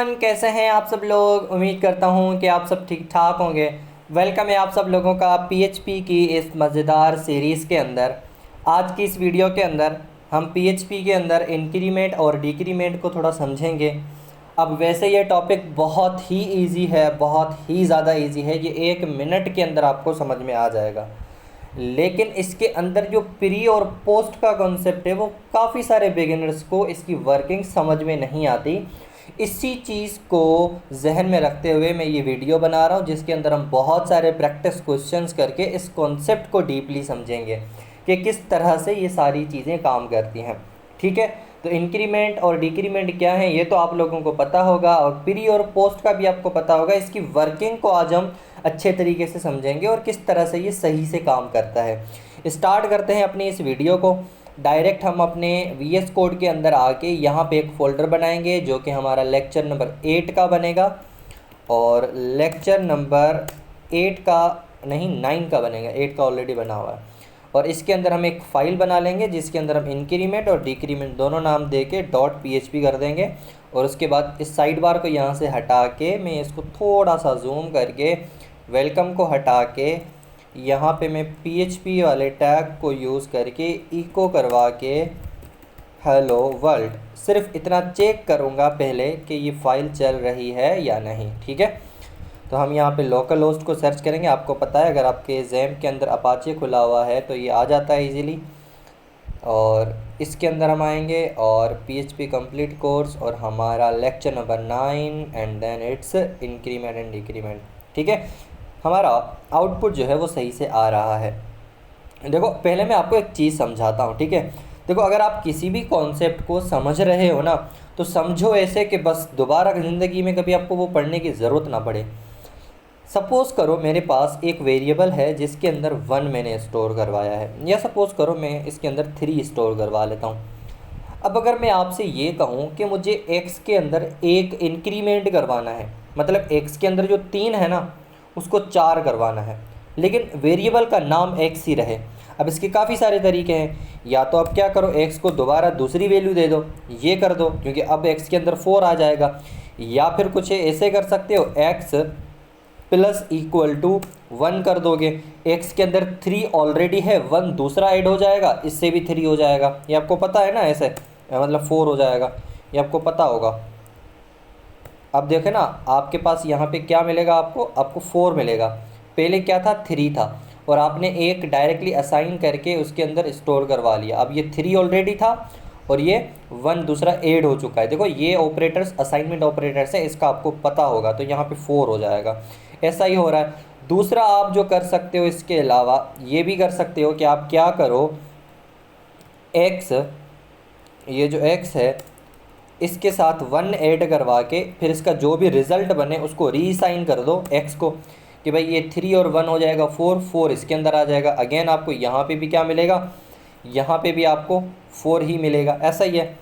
Everyone, कैसे हैं आप सब लोग। उम्मीद करता हूं कि आप सब ठीक ठाक होंगे। वेलकम है आप सब लोगों का पीएचपी की इस मज़ेदार सीरीज़ के अंदर। आज की इस वीडियो के अंदर हम पीएचपी के अंदर इंक्रीमेंट और डिक्रीमेंट को थोड़ा समझेंगे। अब वैसे ये टॉपिक बहुत ही इजी है, बहुत ही ज़्यादा इजी है। ये 1 मिनट के अंदर आपको समझ में आ जाएगा। लेकिन इसके अंदर जो प्री और पोस्ट का कॉन्सेप्ट है वो काफ़ी सारे बिगिनर्स को इसकी वर्किंग समझ में नहीं आती। इसी चीज़ को जहन में रखते हुए मैं ये वीडियो बना रहा हूँ, जिसके अंदर हम बहुत सारे प्रैक्टिस क्वेश्चंस करके इस कॉन्सेप्ट को डीपली समझेंगे कि किस तरह से ये सारी चीज़ें काम करती हैं। ठीक है, तो इंक्रीमेंट और डिक्रीमेंट क्या है ये तो आप लोगों को पता होगा, और प्री और पोस्ट का भी आपको पता होगा। इसकी वर्किंग को आज हम अच्छे तरीके से समझेंगे और किस तरह से ये सही से काम करता है। स्टार्ट करते हैं अपनी इस वीडियो को। डायरेक्ट हम अपने VS कोड के अंदर आके यहाँ पे एक फ़ोल्डर बनाएंगे जो कि हमारा लेक्चर नंबर 8 का बनेगा, और लेक्चर नंबर 8 का नहीं 9 का बनेगा। 8 का ऑलरेडी बना हुआ है। और इसके अंदर हम एक फ़ाइल बना लेंगे जिसके अंदर हम इंक्रीमेंट और डिक्रीमेंट दोनों नाम दे के .php कर देंगे। और उसके बाद इस साइड बार को यहाँ से हटा के मैं इसको थोड़ा सा जूम करके वेलकम को हटा के यहाँ पे मैं PHP वाले टैग को यूज़ करके इको करवा के हेलो वर्ल्ड, सिर्फ इतना चेक करूँगा पहले कि ये फ़ाइल चल रही है या नहीं। ठीक है, तो हम यहाँ पे लोकल होस्ट को सर्च करेंगे। आपको पता है अगर आपके XAMPP के अंदर अपाचे खुला हुआ है तो ये आ जाता है इजीली। और इसके अंदर हम आएंगे और PHP कंप्लीट कोर्स और हमारा lecture number 9 and then it's increment and decrement. ठीक है, हमारा आउटपुट जो है वो सही से आ रहा है। देखो पहले मैं आपको एक चीज़ समझाता हूँ। ठीक है, देखो अगर आप किसी भी कॉन्सेप्ट को समझ रहे हो ना तो समझो ऐसे कि बस दोबारा ज़िंदगी में कभी आपको वो पढ़ने की ज़रूरत ना पड़े। सपोज़ करो मेरे पास एक वेरिएबल है जिसके अंदर 1 मैंने स्टोर करवाया है, या सपोज़ करो मैं इसके अंदर 3 स्टोर करवा लेता हूँ। अब अगर मैं आपसे ये कहूँ कि मुझे x के अंदर एक इंक्रीमेंट करवाना है, मतलब x के अंदर जो 3 है ना उसको 4 करवाना है, लेकिन वेरिएबल का नाम x ही रहे। अब इसके काफ़ी सारे तरीके हैं। या तो आप क्या करो, x को दोबारा दूसरी वैल्यू दे दो, ये कर दो क्योंकि अब x के अंदर 4 आ जाएगा। या फिर कुछ ऐसे कर सकते हो, x प्लस इक्वल टू 1 कर दोगे। x के अंदर 3 ऑलरेडी है, 1 दूसरा ऐड हो जाएगा, इससे भी 3 हो जाएगा। ये आपको पता है ना, ऐसे मतलब 4 हो जाएगा, ये आपको पता होगा। अब देखें ना, आपके पास यहाँ पे क्या मिलेगा, आपको 4 मिलेगा। पहले क्या था, 3 था, और आपने एक डायरेक्टली असाइन करके उसके अंदर स्टोर करवा लिया। अब ये 3 ऑलरेडी था और ये 1 दूसरा ऐड हो चुका है। देखो ये ऑपरेटर्स असाइनमेंट ऑपरेटर्स है, इसका आपको पता होगा, तो यहाँ पे 4 हो जाएगा। ऐसा ही हो रहा है। दूसरा आप जो कर सकते हो, इसके अलावा ये भी कर सकते हो कि आप क्या करो, x, ये जो x है इसके साथ 1 ऐड करवा के फिर इसका जो भी रिज़ल्ट बने उसको रीसाइन कर दो x को, कि भाई ये 3 और 1 हो जाएगा 4, 4 इसके अंदर आ जाएगा। अगेन आपको यहाँ पे भी क्या मिलेगा, यहाँ पे भी आपको 4 ही मिलेगा। ऐसा ही है।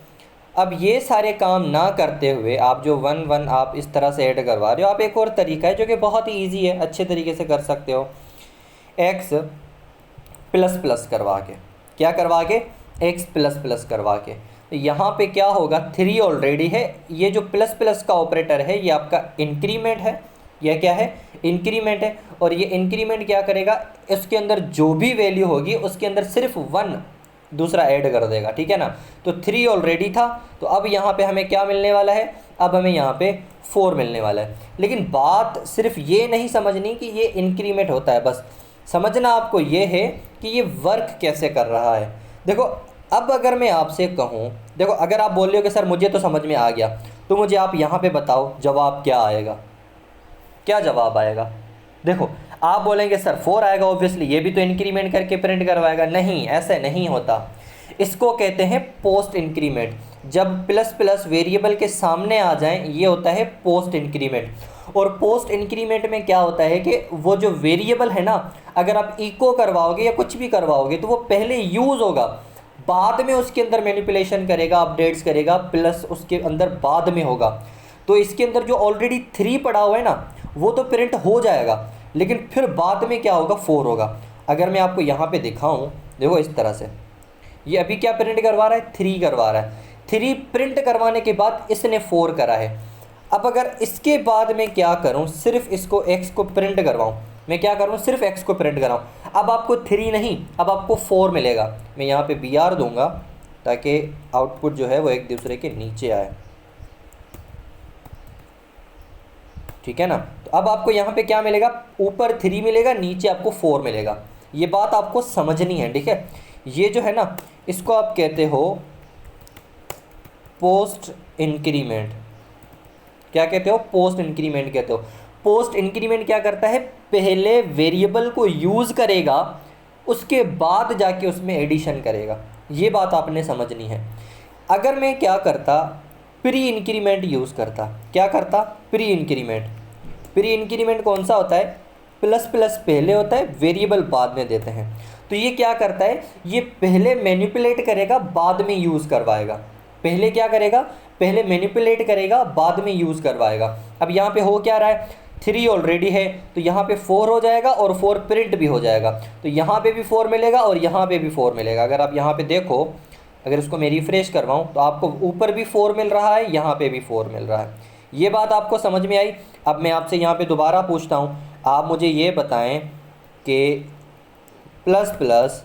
अब ये सारे काम ना करते हुए आप जो 1 1 आप इस तरह से ऐड करवा रहे हो, आप एक और तरीका है जो कि बहुत ही ईजी है, अच्छे तरीके से कर सकते हो। x प्लस प्लस करवा के, क्या करवा के, x प्लस प्लस करवा के, तो यहाँ पे क्या होगा, 3 ऑलरेडी है, ये जो प्लस प्लस का ऑपरेटर है ये आपका इंक्रीमेंट है। यह क्या है, इंक्रीमेंट है। और ये इंक्रीमेंट क्या करेगा, इसके अंदर जो भी वैल्यू होगी उसके अंदर सिर्फ 1 दूसरा ऐड कर देगा। ठीक है ना, तो 3 ऑलरेडी था, तो अब यहाँ पे हमें क्या मिलने वाला है, अब हमें यहाँ पे 4 मिलने वाला है। लेकिन बात सिर्फ ये नहीं समझनी कि ये इंक्रीमेंट होता है, बस समझना आपको ये है कि ये वर्क कैसे कर रहा है। देखो अब अगर मैं आपसे कहूँ, देखो अगर आप बोल रहे हो कि सर मुझे तो समझ में आ गया, तो मुझे आप यहाँ पे बताओ जवाब क्या आएगा, क्या जवाब आएगा। देखो आप बोलेंगे सर 4 आएगा, ऑब्वियसली ये भी तो इंक्रीमेंट करके प्रिंट करवाएगा। नहीं, ऐसे नहीं होता। इसको कहते हैं पोस्ट इंक्रीमेंट। जब प्लस प्लस वेरिएबल के सामने आ जाएं, ये होता है पोस्ट इंक्रीमेंट। और पोस्ट इंक्रीमेंट में क्या होता है कि वो जो वेरिएबल है ना, अगर आप इको करवाओगे या कुछ भी करवाओगे तो वो पहले यूज़ होगा, बाद में उसके अंदर मैनिपुलेशन करेगा, अपडेट्स करेगा, प्लस उसके अंदर बाद में होगा। तो इसके अंदर जो ऑलरेडी 3 पड़ा हुआ है ना वो तो प्रिंट हो जाएगा, लेकिन फिर बाद में क्या होगा, 4 होगा। अगर मैं आपको यहाँ पे दिखाऊं, देखो इस तरह से, ये अभी क्या प्रिंट करवा रहा है, 3 करवा रहा है। 3 प्रिंट करवाने के बाद इसने 4 करा है। अब अगर इसके बाद मैं क्या करूं, सिर्फ इसको x को प्रिंट करवाऊं, मैं क्या करूं, सिर्फ x को प्रिंट कराऊं। अब आपको 3 नहीं, अब आपको 4 मिलेगा। मैं यहाँ पे br दूंगा ताकि आउटपुट जो है वो एक दूसरे के नीचे आए, ठीक है ना। तो अब आपको यहाँ पे क्या मिलेगा, ऊपर 3 मिलेगा, नीचे आपको 4 मिलेगा। ये बात आपको समझनी है, ठीक है। ये जो है ना, इसको आप कहते हो पोस्ट इंक्रीमेंट। क्या कहते हो, पोस्ट इंक्रीमेंट कहते हो। पोस्ट इंक्रीमेंट क्या करता है, पहले वेरिएबल को यूज़ करेगा, उसके बाद जाके उसमें एडिशन करेगा। ये बात आपने समझनी है। अगर मैं क्या करता, प्री इंक्रीमेंट यूज़ करता, क्या करता, प्री इंक्रीमेंट। प्री इंक्रीमेंट कौन सा होता है, प्लस प्लस पहले होता है, वेरिएबल बाद में देते हैं। तो ये क्या करता है, ये पहले मैनिपुलेट करेगा, बाद में यूज़ करवाएगा। पहले क्या करेगा, पहले मैनिपुलेट करेगा, बाद में यूज़ करवाएगा। अब यहाँ पे हो क्या रहा है, 3 ऑलरेडी है, तो यहाँ पे 4 हो जाएगा और 4 प्रिंट भी हो जाएगा। तो यहाँ पे भी 4 मिलेगा और यहाँ पे भी 4 मिलेगा। अगर आप यहाँ पे देखो, अगर इसको मैं रिफ्रेश करवाऊँ तो आपको ऊपर भी 4 मिल रहा है, यहाँ पे भी 4 मिल रहा है। ये बात आपको समझ में आई। अब मैं आपसे यहाँ पे दोबारा पूछता हूँ, आप मुझे ये बताएं कि प्लस प्लस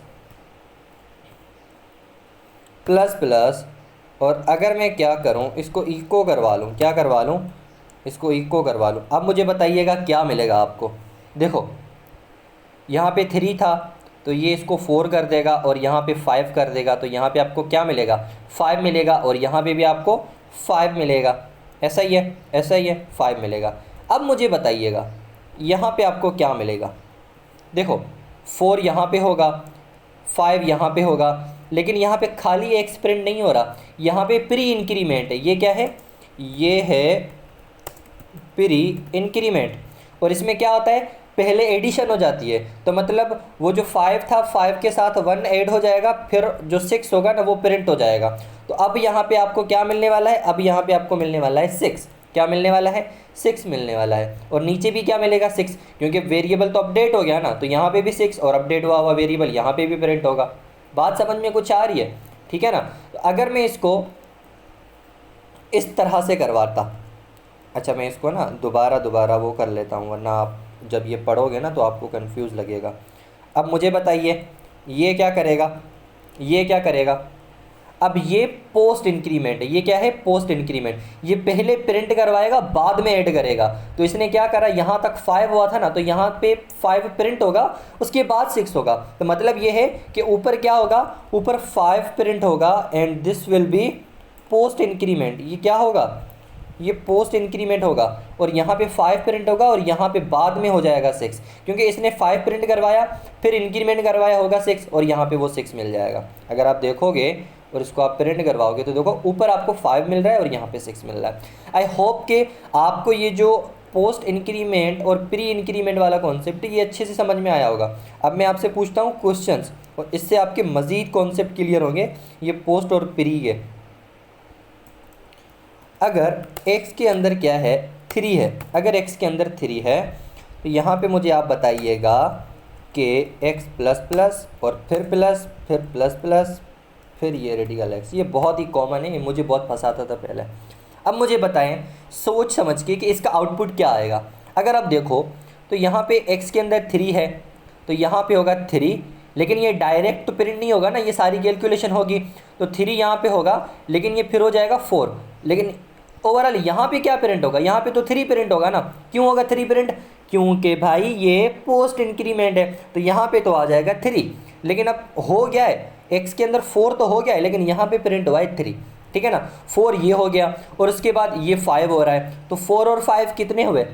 प्लस प्लस, और अगर मैं क्या करूं, इसको इको करवा लूं, क्या करवा लूं, इसको इको करवा लूं। अब मुझे बताइएगा क्या मिलेगा आपको। देखो यहाँ पे 3 था, तो ये इसको 4 कर देगा और यहाँ पे 5 कर देगा, तो यहाँ पे आपको क्या मिलेगा, 5 मिलेगा, और यहाँ पे भी आपको 5 मिलेगा। ऐसा ही है, ऐसा ही है, 5 मिलेगा। अब मुझे बताइएगा यहाँ पे आपको क्या मिलेगा। देखो 4 यहाँ पे होगा, 5 यहाँ पे होगा, लेकिन यहाँ पे खाली एक्स प्रिंट नहीं हो रहा, यहाँ पे प्री इंक्रीमेंट है। ये क्या है, ये है प्री इंक्रीमेंट। और इसमें क्या होता है, पहले एडिशन हो जाती है। तो मतलब वो जो 5 था, 5 के साथ 1 ऐड हो जाएगा, फिर जो 6 होगा ना वो प्रिंट हो जाएगा। तो अब यहाँ पे आपको क्या मिलने वाला है, अब यहाँ पे आपको मिलने वाला है 6। क्या मिलने वाला है, 6 मिलने वाला है। और नीचे भी क्या मिलेगा, 6, क्योंकि वेरिएबल तो अपडेट हो गया ना, तो यहाँ पे भी 6 और अपडेट हुआ हुआ वेरिएबल यहाँ पे भी प्रिंट होगा। बात समझ में कुछ आ रही है, ठीक है ना। तो अगर मैं इसको इस तरह से करवाता, अच्छा मैं इसको ना दोबारा वो कर लेता हूँ, वरना आप जब ये पढ़ोगे ना तो आपको कंफ्यूज लगेगा। अब मुझे बताइए ये क्या करेगा, ये क्या करेगा। अब ये पोस्ट इंक्रीमेंट है, ये क्या है, पोस्ट इंक्रीमेंट। ये पहले प्रिंट करवाएगा, बाद में ऐड करेगा। तो इसने क्या करा, यहाँ तक 5 हुआ था ना, तो यहाँ पे 5 प्रिंट होगा, उसके बाद 6 होगा। तो मतलब ये है कि ऊपर क्या होगा, ऊपर 5 प्रिंट होगा, and this will be post increment. ये क्या होगा, ये पोस्ट इंक्रीमेंट होगा, और यहाँ पे 5 प्रिंट होगा, और यहाँ पे बाद में हो जाएगा 6, क्योंकि इसने 5 प्रिंट करवाया, फिर इंक्रीमेंट करवाया होगा 6, और यहाँ पे वो 6 मिल जाएगा। अगर आप देखोगे और इसको आप प्रिंट करवाओगे तो देखो ऊपर आपको 5 मिल रहा है और यहाँ पे 6 मिल रहा है। आई होप कि आपको ये जो पोस्ट इंक्रीमेंट और प्री इंक्रीमेंट वाला कॉन्सेप्ट ये अच्छे से समझ में आया होगा। अब मैं आपसे पूछता हूँ क्वेश्चंस, और इससे आपके मज़ीद कॉन्सेप्ट क्लियर होंगे ये पोस्ट और प्री के। अगर x के अंदर क्या है, 3 है, अगर x के अंदर 3 है तो यहाँ पे मुझे आप बताइएगा कि x प्लस प्लस और फिर प्लस, फिर प्लस प्लस, फिर ये रेडिकल x। ये बहुत ही कॉमन है, ये मुझे बहुत फंसाता था पहले। अब मुझे बताएं सोच समझ के कि इसका आउटपुट क्या आएगा। अगर आप देखो तो यहाँ पे x के अंदर 3 है, तो यहाँ पे होगा 3, लेकिन ये डायरेक्ट तो प्रिंट नहीं होगा ना, ये सारी कैलकुलेशन होगी। तो 3 यहाँ पे होगा, लेकिन ये फिर हो जाएगा 4, लेकिन ओवरऑल यहाँ पे क्या प्रिंट होगा, यहाँ पे तो 3 प्रिंट होगा ना। क्यों होगा 3 प्रिंट, क्योंकि भाई ये पोस्ट इंक्रीमेंट है, तो यहाँ पे तो आ जाएगा 3। लेकिन अब हो गया है, x के अंदर 4 तो हो गया है, लेकिन यहाँ पे प्रिंट हुआ है 3, ठीक है ना। 4 ये हो गया, और उसके बाद ये 5 हो रहा है, तो 4 और 5 कितने हुए,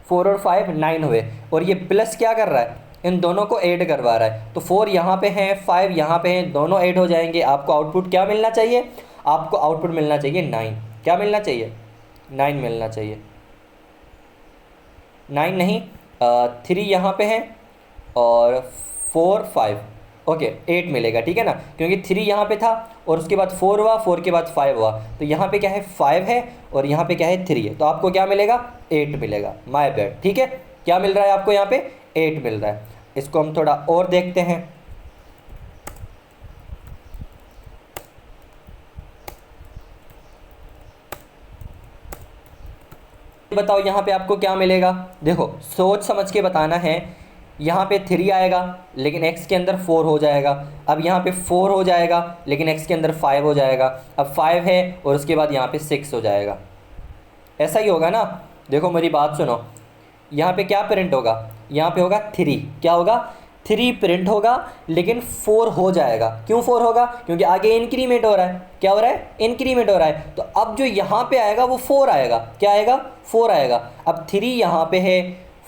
4 और 5 9 हुए, और ये प्लस क्या कर रहा है, इन दोनों को ऐड करवा रहा है। तो 4 यहाँ पे हैं, 5 यहाँ पे हैं, दोनों ऐड हो जाएंगे। आपको आउटपुट क्या मिलना चाहिए, आपको आउटपुट मिलना चाहिए 9। क्या मिलना चाहिए, 9 मिलना चाहिए। 9 नहीं, 3 यहाँ पे है और 4 5, ओके 8 मिलेगा, ठीक है ना, क्योंकि 3 यहाँ पे था और उसके बाद 4 हुआ, 4 के बाद 5 हुआ, तो यहाँ पे क्या है 5 है और यहाँ पे क्या है 3 है, तो आपको क्या मिलेगा 8 मिलेगा। माय बैड, ठीक है। क्या मिल रहा है आपको यहाँ पे, 8 मिल रहा है। इसको हम थोड़ा और देखते हैं। बताओ यहाँ पे आपको क्या मिलेगा। देखो सोच समझ के बताना है। यहाँ पे 3 आएगा लेकिन x के अंदर 4 हो जाएगा। अब यहाँ पे 4 हो जाएगा लेकिन x के अंदर 5 हो जाएगा। अब 5 है और उसके बाद यहाँ पे 6 हो जाएगा। ऐसा ही होगा ना। देखो मेरी बात सुनो, यहाँ पे क्या प्रिंट होगा, यहाँ पे होगा 3। क्या होगा, 3 प्रिंट होगा लेकिन 4 हो जाएगा। क्यों 4 होगा, क्योंकि आगे इंक्रीमेंट हो रहा है। क्या हो रहा है, इंक्रीमेंट हो रहा है। तो अब जो यहाँ पे आएगा वो 4 आएगा। क्या आएगा, 4 आएगा। अब 3 यहाँ पे है,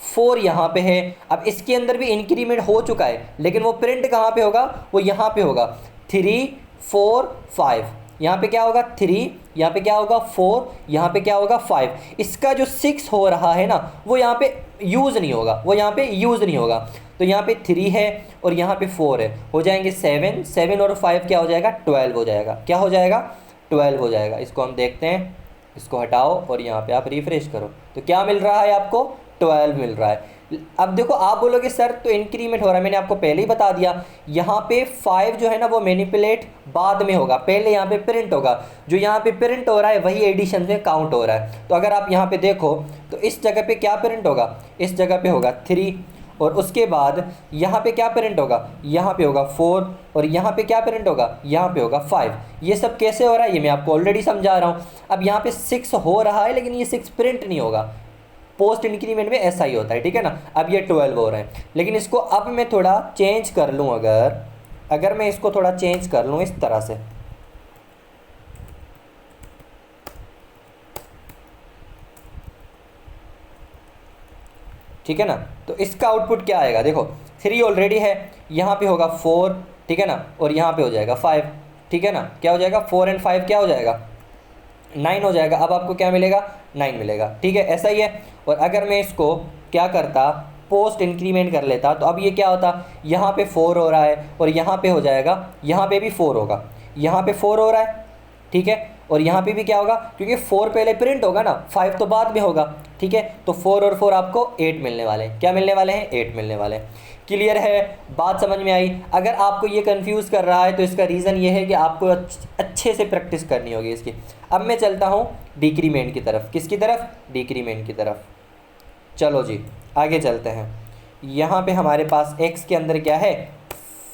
4 यहाँ पे है। अब इसके अंदर भी इंक्रीमेंट हो चुका है लेकिन वो प्रिंट कहाँ पे होगा, वो यहाँ पे होगा। 3 4 5, यहाँ पे क्या होगा 3, यहाँ पे क्या होगा 4, यहाँ पे क्या होगा 5। इसका जो 6 हो रहा है ना वो यहाँ पे यूज़ नहीं होगा, वो यहाँ पे यूज़ नहीं होगा। तो यहाँ पे 3 है और यहाँ पे 4 है, हो जाएंगे 7। 7 और 5 क्या हो जाएगा, 12 हो जाएगा। क्या हो जाएगा, 12 हो जाएगा। इसको हम देखते हैं, इसको हटाओ और यहाँ पे आप रिफ्रेश करो तो क्या मिल रहा है आपको, 12 मिल रहा है। अब देखो आप बोलोगे सर तो इंक्रीमेंट हो रहा है, मैंने आपको पहले ही बता दिया। यहाँ पे 5 जो है ना वो मैनिपुलेट बाद में होगा, पहले यहाँ पे प्रिंट होगा। जो यहाँ पे प्रिंट हो रहा है वही एडिशन में काउंट हो रहा है। तो अगर आप यहाँ पे देखो तो इस जगह पे क्या प्रिंट होगा, इस जगह पे होगा 3 और उसके बाद यहाँ पे क्या प्रिंट होगा, यहाँ पे होगा 4 और यहाँ पे क्या प्रिंट होगा, यहाँ पे होगा 5। ये सब कैसे हो रहा है ये मैं आपको ऑलरेडी समझा रहा हूँ। अब यहाँ पे 6 हो रहा है लेकिन ये 6 प्रिंट नहीं होगा। पोस्ट इंक्रीमेंट में ऐसा ही होता है, ठीक है ना। अब ये 12 हो रहा है लेकिन इसको अब मैं थोड़ा चेंज कर लूँ, अगर मैं इसको थोड़ा चेंज कर लूँ इस तरह से, ठीक है ना, तो इसका आउटपुट क्या आएगा। देखो 3 ऑलरेडी है, यहाँ पे होगा 4, ठीक है ना, और यहाँ पे हो जाएगा 5, ठीक है ना। क्या हो जाएगा, 4 और 5 क्या हो जाएगा, 9 हो जाएगा। अब आपको क्या मिलेगा, 9 मिलेगा, ठीक है। ऐसा ही है। और अगर मैं इसको क्या करता, पोस्ट इंक्रीमेंट कर लेता तो अब ये क्या होता, यहाँ पे 4 हो रहा है और यहाँ पे हो जाएगा, यहाँ पे भी 4 होगा, यहाँ पे 4 हो रहा है, ठीक है। और यहाँ पे भी क्या होगा, क्योंकि 4 पहले प्रिंट होगा ना, 5 तो बाद में होगा, ठीक है। तो 4 और 4 आपको 8 मिलने वाले हैं। क्या मिलने वाले हैं, 8 मिलने वाले हैं। क्लियर है, बात समझ में आई। अगर आपको ये कंफ्यूज कर रहा है तो इसका रीज़न ये है कि आपको अच्छे से प्रैक्टिस करनी होगी इसकी। अब मैं चलता हूँ डिक्रीमेंट की तरफ। किसकी तरफ, डिक्रीमेंट की तरफ। चलो जी आगे चलते हैं। यहाँ पे हमारे पास x के अंदर क्या है,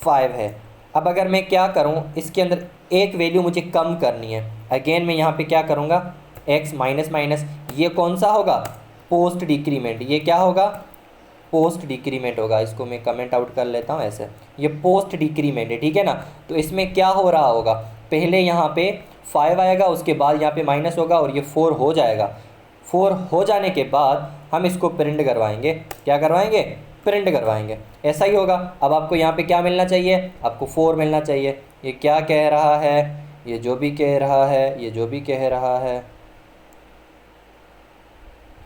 5 है। अब अगर मैं क्या करूँ, इसके अंदर एक वैल्यू मुझे कम करनी है। अगेन मैं यहाँ पे क्या करूँगा, x माइनस माइनस, ये कौन सा होगा, पोस्ट डिक्रीमेंट। ये क्या होगा, पोस्ट डिक्रीमेंट होगा। इसको मैं कमेंट आउट कर लेता हूँ ऐसे, ये पोस्ट डिक्रीमेंट है, ठीक है ना। तो इसमें क्या हो रहा होगा, पहले यहाँ पे 5 आएगा, उसके बाद यहाँ पे माइनस होगा और ये 4 हो जाएगा। 4 हो जाने के बाद हम इसको प्रिंट करवाएंगे। क्या करवाएंगे, प्रिंट करवाएंगे। ऐसा ही होगा। अब आपको यहाँ पे क्या मिलना चाहिए, आपको 4 मिलना चाहिए। ये क्या कह रहा है, ये जो भी कह रहा है, ये जो भी कह रहा है,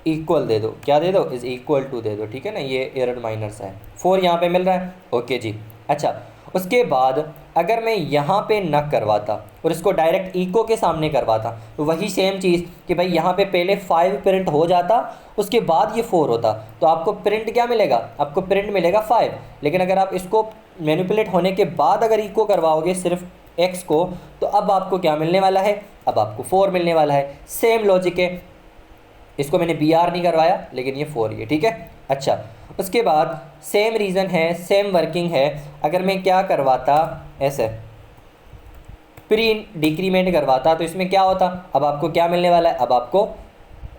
इक्वल दे दो। क्या दे दो, इज इक्वल टू दे दो, ठीक है ना। ये एरर माइनस है, 4 यहाँ पे मिल रहा है, ओके जी। अच्छा उसके बाद अगर मैं यहाँ पे न करवाता और इसको डायरेक्ट इको के सामने करवाता तो वही सेम चीज़ कि भाई यहाँ पे पहले 5 प्रिंट हो जाता, उसके बाद ये 4 होता, तो आपको प्रिंट क्या मिलेगा, आपको प्रिंट मिलेगा 5। लेकिन अगर आप इसको मैनिपुलेट होने के बाद अगर इको करवाओगे सिर्फ x को, तो अब आपको क्या मिलने वाला है, अब आपको 4 मिलने वाला है। सेम लॉजिक है, इसको मैंने BR नहीं करवाया लेकिन ये 4 ही है, ठीक है। अच्छा उसके बाद सेम रीज़न है, सेम वर्किंग है। अगर मैं क्या करवाता, ऐसे प्री डिक्रीमेंट करवाता तो इसमें क्या होता, अब आपको क्या मिलने वाला है, अब आपको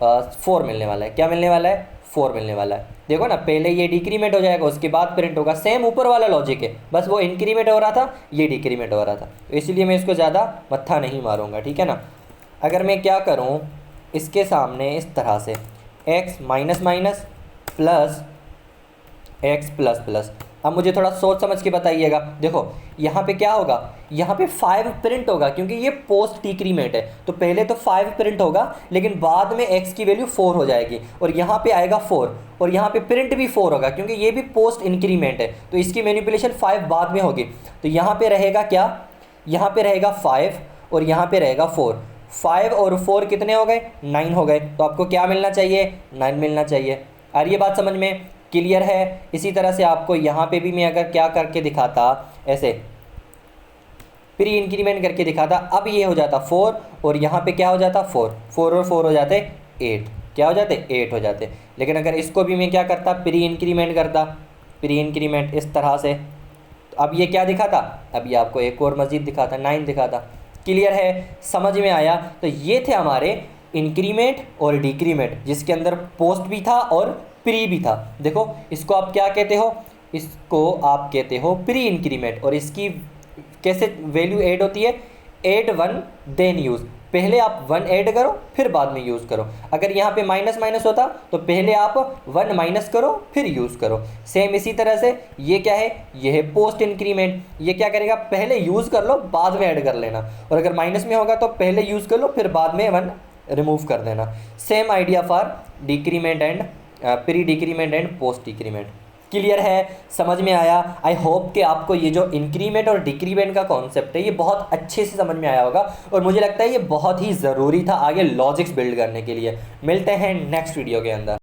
4 मिलने वाला है। क्या मिलने वाला है, 4 मिलने वाला है। देखो ना, पहले ये डिक्रीमेंट हो जाएगा, उसके बाद प्रिंट होगा। सेम ऊपर वाला लॉजिक है, बस वो इंक्रीमेंट हो रहा था, ये डिक्रीमेंट हो रहा था। तो इसलिए मैं इसको ज़्यादा मत्था नहीं मारूंगा, ठीक है ना। अगर मैं क्या करूँ, इसके सामने इस तरह से x minus minus plus x plus plus. अब मुझे थोड़ा सोच समझ के बताइएगा। देखो यहाँ पे क्या होगा, यहाँ पे 5 प्रिंट होगा क्योंकि ये पोस्ट डिक्रीमेंट है। तो पहले तो 5 प्रिंट होगा लेकिन बाद में x की वैल्यू 4 हो जाएगी और यहाँ पे आएगा 4 और यहाँ पे प्रिंट भी 4 होगा क्योंकि ये भी पोस्ट इंक्रीमेंट है। तो इसकी मैनिपुलेशन 5 बाद में होगी। तो यहाँ पे रहेगा क्या, यहाँ पे रहेगा 5 और यहाँ पे रहेगा 4। 5 और 4 कितने हो गए, 9 हो गए। तो आपको क्या मिलना चाहिए, 9 मिलना चाहिए। और ये बात समझ में क्लियर है। इसी तरह से आपको यहाँ पे भी मैं अगर क्या करके दिखाता, ऐसे प्री इंक्रीमेंट करके दिखाता, अब ये हो जाता 4 और यहाँ पे क्या हो जाता 4, 4 और 4 हो जाते 8। क्या हो जाते, 8 हो जाते। लेकिन अगर इसको भी मैं क्या करता, प्री इंक्रीमेंट करता, प्री इंक्रीमेंट इस तरह से, तो अब ये क्या दिखाता, अब ये आपको एक और मज़ीद दिखाता, 9 दिखाता। क्लियर है, समझ में आया। तो ये थे हमारे इंक्रीमेंट और डिक्रीमेंट, जिसके अंदर पोस्ट भी था और प्री भी था। देखो इसको आप क्या कहते हो, इसको आप कहते हो प्री इंक्रीमेंट। और इसकी कैसे वैल्यू ऐड होती है, ऐड वन देन यूज़, पहले आप 1 ऐड करो फिर बाद में यूज़ करो। अगर यहाँ पे माइनस माइनस होता तो पहले आप 1 माइनस करो फिर यूज़ करो। सेम इसी तरह से ये क्या है, ये है पोस्ट इंक्रीमेंट। ये क्या करेगा, पहले यूज़ कर लो बाद में ऐड कर लेना, और अगर माइनस में होगा तो पहले यूज़ कर लो फिर बाद में 1 रिमूव कर देना। Same idea for decrement and pre decrement and post decrement. Clear है, समझ में आया। आई होप कि आपको ये जो इंक्रीमेंट और डिक्रीमेंट का कॉन्सेप्ट है ये बहुत अच्छे से समझ में आया होगा, और मुझे लगता है ये बहुत ही ज़रूरी था आगे लॉजिक्स बिल्ड करने के लिए। मिलते हैं नेक्स्ट वीडियो के अंदर।